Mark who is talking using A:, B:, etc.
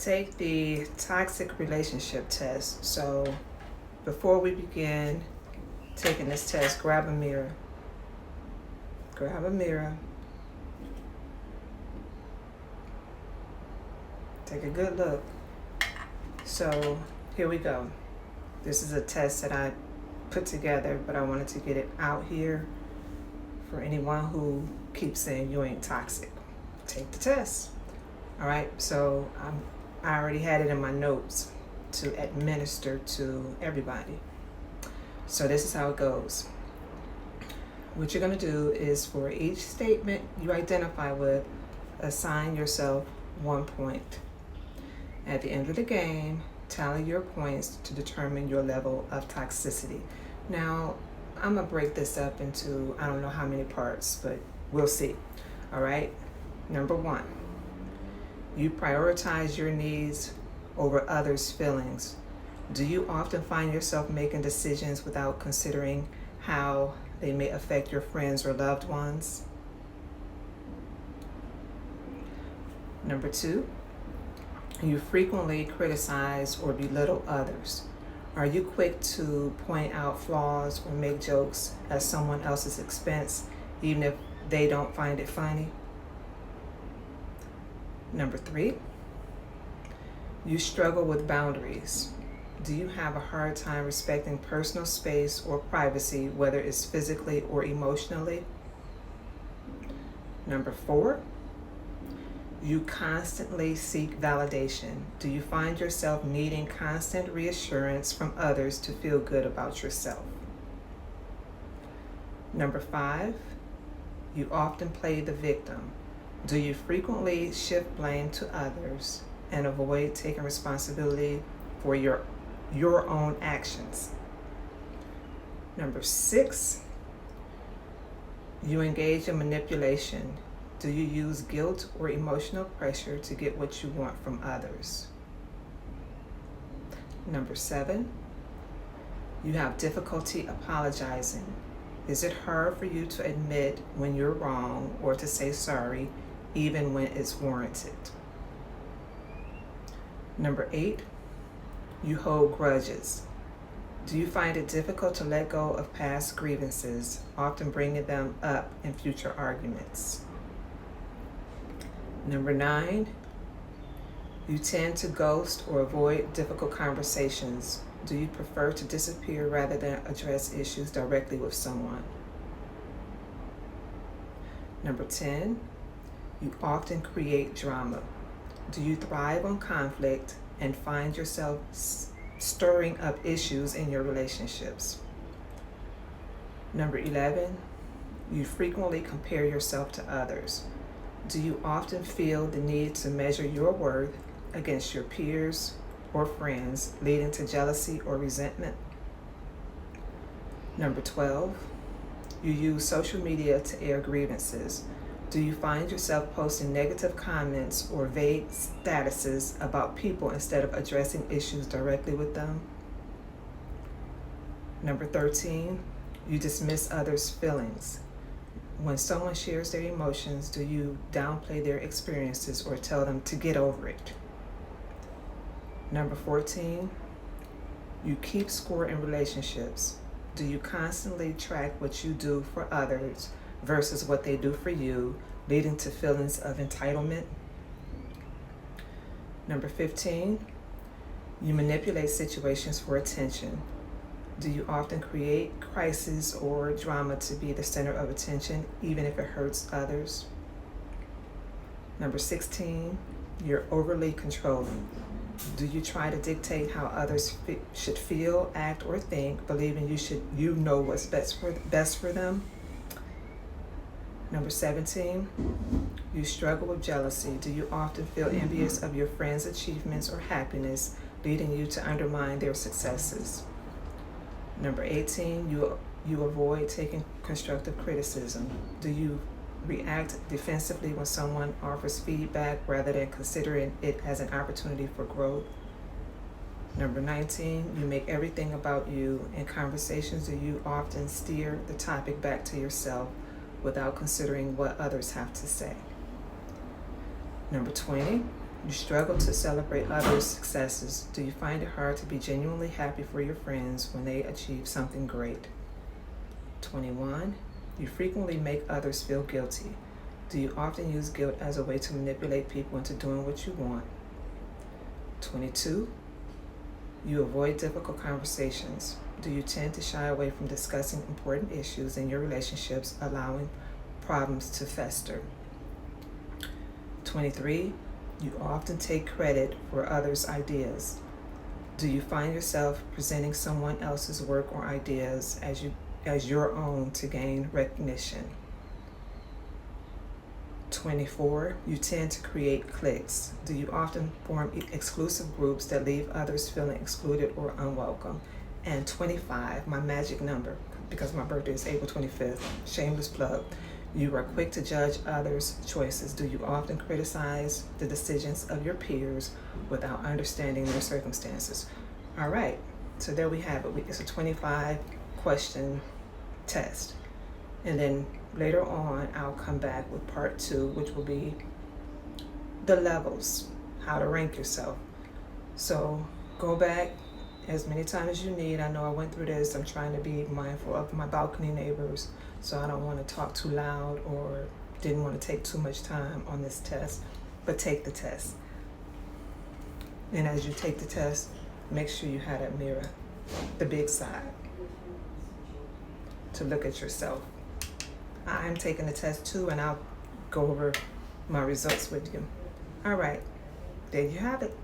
A: take the toxic relationship test. So before we begin taking this test, grab a mirror. Grab a mirror. Take a good look. So here we go. This is a test that I put together, but I wanted to get it out here for anyone who keeps saying you ain't toxic. Take the test. All right, so I already had it in my notes to administer to everybody. So this is how it goes. What you're gonna do is for each statement you identify with, assign yourself 1 point. At the end of the game, tally your points to determine your level of toxicity. Now, I'm gonna break this up into I don't know how many parts, but we'll see. All right, number 1, you prioritize your needs over others' feelings. Do you often find yourself making decisions without considering how they may affect your friends or loved ones? Number 2, you frequently criticize or belittle others. Are you quick to point out flaws or make jokes at someone else's expense, even if they don't find it funny? Number 3, you struggle with boundaries. Do you have a hard time respecting personal space or privacy, whether it's physically or emotionally? Number 4, you constantly seek validation. Do you find yourself needing constant reassurance from others to feel good about yourself? Number 5, you often play the victim. Do you frequently shift blame to others and avoid taking responsibility for your own actions? Number 6, you engage in manipulation. Do you use guilt or emotional pressure to get what you want from others? Number 7, you have difficulty apologizing. Is it hard for you to admit when you're wrong or to say sorry, even when it's warranted? Number 8, you hold grudges. Do you find it difficult to let go of past grievances, often bringing them up in future arguments? Number 9, you tend to ghost or avoid difficult conversations. Do you prefer to disappear rather than address issues directly with someone? Number 10, you often create drama. Do you thrive on conflict and find yourself stirring up issues in your relationships? Number 11, you frequently compare yourself to others. Do you often feel the need to measure your worth against your peers or friends, leading to jealousy or resentment? Number 12, you use social media to air grievances. Do you find yourself posting negative comments or vague statuses about people instead of addressing issues directly with them? Number 13, you dismiss others' feelings. When someone shares their emotions, do you downplay their experiences or tell them to get over it? Number 14, you keep score in relationships. Do you constantly track what you do for others versus what they do for you, leading to feelings of entitlement? Number 15, you manipulate situations for attention. Do you often create crises or drama to be the center of attention, even if it hurts others? Number 16, you're overly controlling. Do you try to dictate how others should feel, act, or think, believing you know what's best for them? Number 17, you struggle with jealousy. Do you often feel envious of your friends' achievements or happiness, leading you to undermine their successes? Number 18, you avoid taking constructive criticism. Do you react defensively when someone offers feedback rather than considering it as an opportunity for growth? Number 19, you make everything about you. In conversations, do you often steer the topic back to yourself without considering what others have to say? Number 20, You struggle to celebrate others' successes. Do you find it hard to be genuinely happy for your friends when they achieve something great? 21. You frequently make others feel guilty. Do you often use guilt as a way to manipulate people into doing what you want? 22. You avoid difficult conversations. Do you tend to shy away from discussing important issues in your relationships, allowing problems to fester? 23. You often take credit for others' ideas. Do you find yourself presenting someone else's work or ideas as your own to gain recognition? 24. You tend to create cliques. Do you often form exclusive groups that leave others feeling excluded or unwelcome? And 25, my magic number, because my birthday is April 25th, shameless plug. You are quick to judge others' choices. Do you often criticize the decisions of your peers without understanding their circumstances? All right, so there we have it. It's a 25 question test. And then later on, I'll come back with part 2, which will be the levels, how to rank yourself. So go back as many times as you need. I know I went through this. I'm trying to be mindful of my balcony neighbors, so I don't want to talk too loud or didn't want to take too much time on this test, but take the test. And as you take the test, make sure you have that mirror, the big side, to look at yourself. I'm taking the test too, and I'll go over my results with you. All right, there you have it.